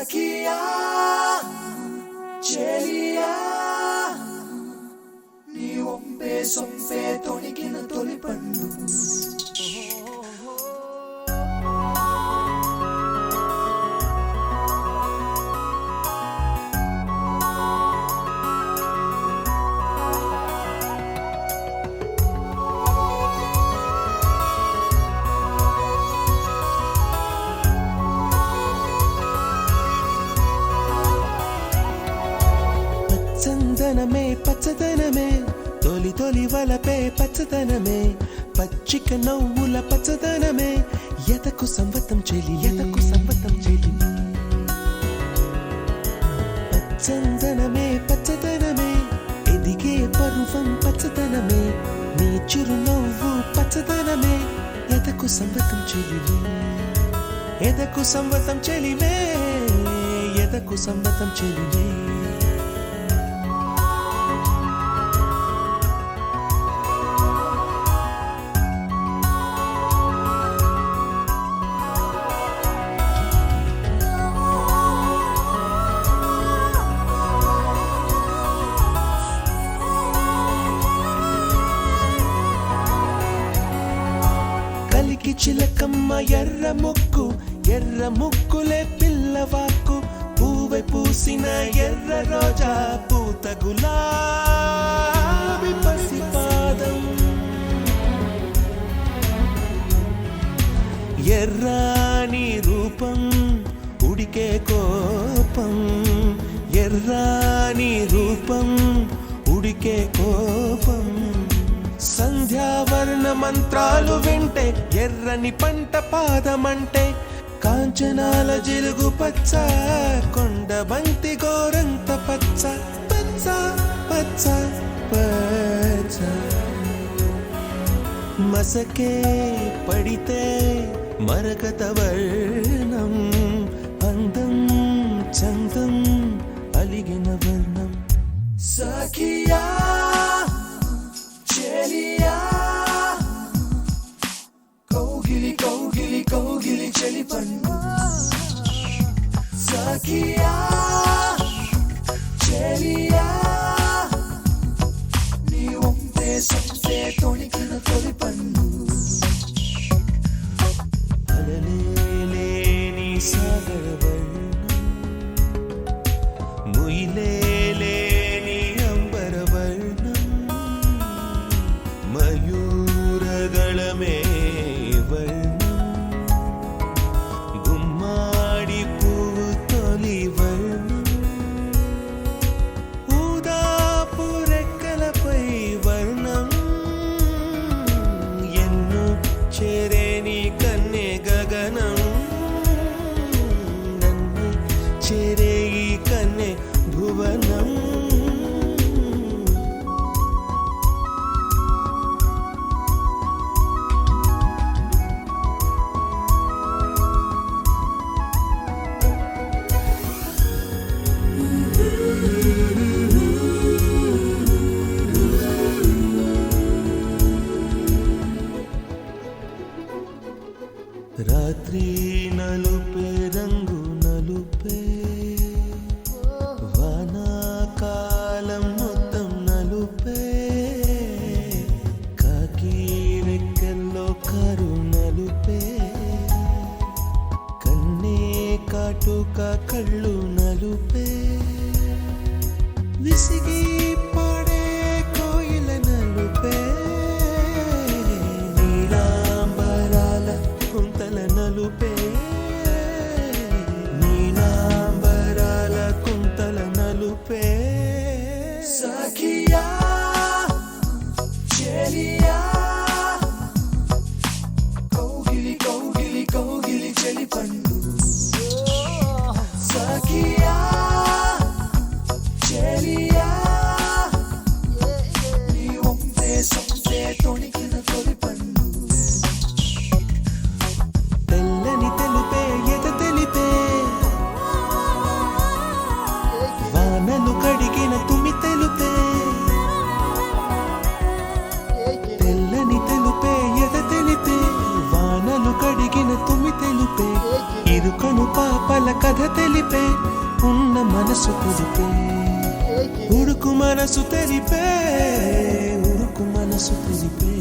సఖియా చెలియా నీ ఒంపే సొంపే తొణికిన తొలి పండు చందనమే పచ్చదనమే తొలి తొలి వలపే పచ్చదనమే పచ్చిక నవ్వుల పచ్చదనమే ఎదకు సంవతం చెలి చందనమే పచ్చదనమే ఎదిగే పరువం పచ్చదనమే నీ చిరునవ్వు పచ్చదనమే ఎదకు సంవతం చెలివే ఎదకు సంవతం చెలివే ఎదకు సంవతం చెలివే కలికి చిలకమ్మ ఎర్ర ముక్కులే పిల్లవాకు పూవె పూసిన ఎర్ర రోజా పూత గులాబీ పసిపాదం ఎర్రాని రూపం ఉడికే కోపం ఎర్రాని రూపం ఉడికే కోపం సంధ్యావర్ణ మంత్రాలు వింటే ఎర్రని పంట పాదమంటే కాంచనాల జిలుగు పచ్చ కొండ బంతి గోరంత పచ్చ పచ్చ పచ్చ పచ్చ మసకే పడితే మరకత వర్ణం అందం చందం అలిగిన వర్ణం సఖియా చెలియా కౌగిలి కౌగిలి కౌగిలి చెలి పండు సఖియా చెలియా నీ ఒంపే సొంపే తొణికిన తొలి పండు అలలేని సాగర వర్ణం ముయిలేని అంబర వర్ణం మయూరగళమే వర్ణం గుమ్మాడి పువ్వు తొలి వర్ణం ఊదాపు రెక్కలపై వర్ణం ఎన్ను చేరేని కన్నె గగనం నన్ను చేరే ఈ కన్నె భువనం రాత్రి నలుపే రంగు నలుపే వానాకాలం మొత్తం నలుపే కాకి రెక్కల్లో కారు నలుపే కన్నే కాటుక కళ్ళు నలుపే విసిగి పాడే కోయిల నలుపే నీలాంబరాల కుంతల నలుపే నీలాంబరాల కుంతల నలుపే సఖియా చెలియా కౌగిలి కౌగిలి కౌగిలి చెలి పండు సఖియా చెలియా పాపల కథ తెలిపే ఉన్న మనసు కుదిపే ఉడుకు మనసు తెరిపే ఉడుకు మనసు తెరిపే